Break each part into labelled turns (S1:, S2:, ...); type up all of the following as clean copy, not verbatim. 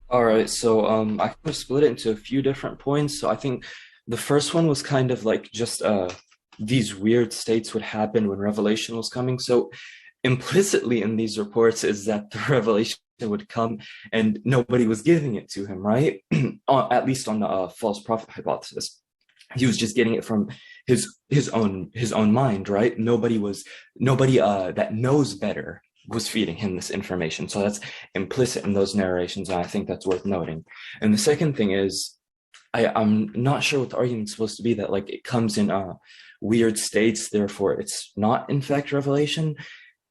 S1: All right, so I kind of split it into a few different points. So I think the first one was kind of like just these weird states would happen when revelation was coming. So implicitly in these reports is that the revelation would come and nobody was giving it to him, right? At least on the false prophet hypothesis. He was just getting it from his own mind, right? Nobody that knows better was feeding him this information. So that's implicit in those narrations, and I think that's worth noting. And the second thing is, I'm not sure what the argument's supposed to be, that like it comes in weird states, therefore it's not in fact revelation.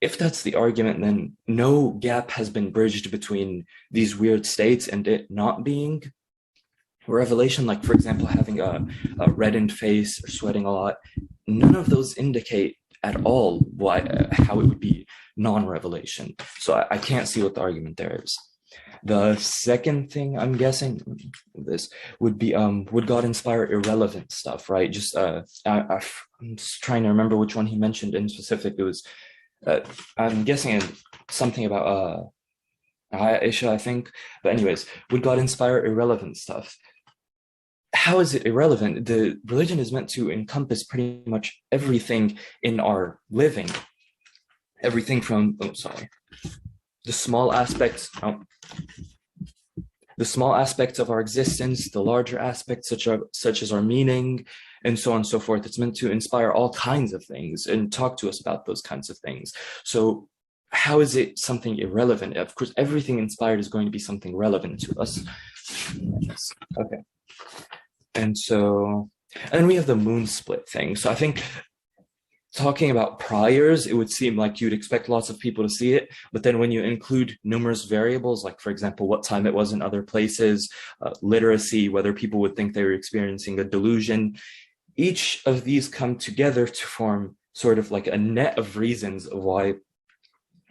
S1: If that's the argument, then no gap has been bridged between these weird states and it not being revelation. Like, for example, having a reddened face or sweating a lot. None of those indicate at all how it would be non-revelation. So I can't see what the argument there is. The second thing I'm guessing this would be would God inspire irrelevant stuff, right? I'm just trying to remember which one he mentioned in specific. It was I'm guessing something about Aisha, I think. But anyways, would God inspire irrelevant stuff? How is it irrelevant? The religion is meant to encompass pretty much everything in our living, everything from the small aspects, the small aspects of our existence, the larger aspects such as our meaning, and so on and so forth. It's meant to inspire all kinds of things and talk to us about those kinds of things. So how is it something irrelevant? Of course, everything inspired is going to be something relevant to us. Okay. And then we have the moon split thing. So I think talking about priors, it would seem like you'd expect lots of people to see it. But then when you include numerous variables, like, for example, what time it was in other places, literacy, whether people would think they were experiencing a delusion, each of these come together to form sort of like a net of reasons of why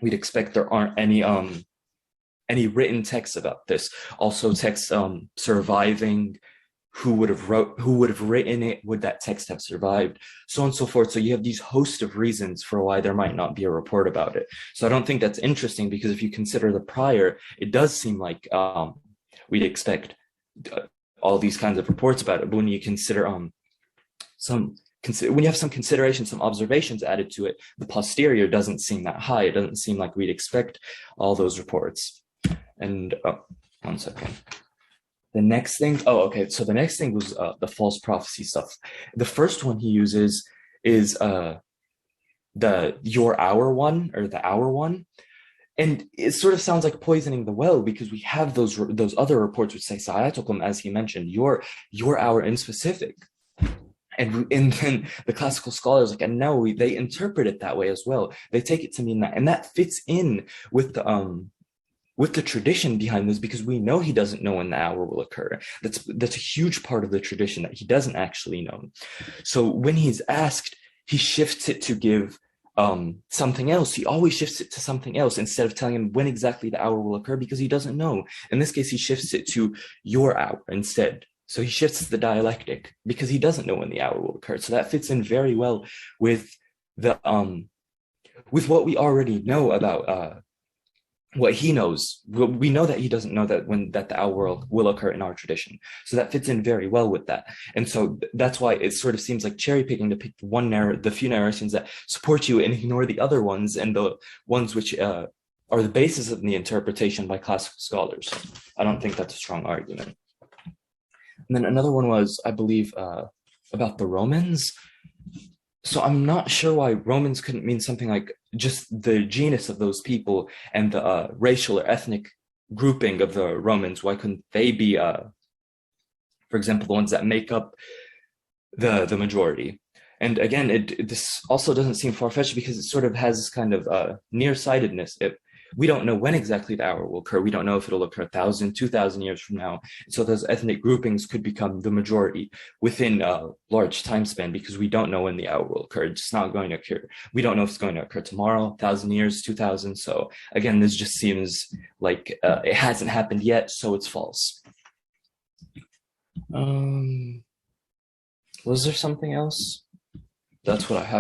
S1: we'd expect there aren't any written texts about this. Also texts surviving. Who would have written it? Would that text have survived? So on and so forth. So you have these host of reasons for why there might not be a report about it. So I don't think that's interesting, because if you consider the prior, it does seem like we'd expect all these kinds of reports about it. But when you consider when you have some consideration, some observations added to it, the posterior doesn't seem that high. It doesn't seem like we'd expect all those reports. And one second. The next thing, so the next thing was the false prophecy stuff. The first one he uses is the your hour one, or the hour one. And it sort of sounds like poisoning the well, because we have those other reports which say Sa'atukum, as he mentioned, your hour in specific. And then the classical scholars like An-Nawawi, they interpret it that way as well. They take it to mean that, and that fits in with the tradition behind this, because we know he doesn't know when the hour will occur. That's a huge part of the tradition, that he doesn't actually know. So when he's asked, he shifts it to give something else. He always shifts it to something else instead of telling him when exactly the hour will occur, because he doesn't know. In this case, he shifts it to your hour instead. So he shifts the dialectic because he doesn't know when the hour will occur. So that fits in very well with the with what we already know about what he knows. We know that he doesn't know that the hour will occur in our tradition. So that fits in very well with that. And so that's why it sort of seems like cherry picking to pick the few narrations that support you and ignore the other ones, and the ones which are the basis of the interpretation by classical scholars. I don't think that's a strong argument. And then another one was, I believe, about the Romans. So I'm not sure why Romans couldn't mean something like just the genus of those people and the racial or ethnic grouping of the Romans. Why couldn't they be, for example, the ones that make up the majority? And again, this also doesn't seem far-fetched, because it sort of has this kind of nearsightedness. We don't know when exactly the hour will occur. We don't know if it'll occur 1,000, 2,000 years from now. So those ethnic groupings could become the majority within a large time span, because we don't know when the hour will occur. It's not going to occur. We don't know if it's going to occur tomorrow, 1,000 years, 2,000. So again, this just seems like it hasn't happened yet, so it's false. Was there something else? That's what I have.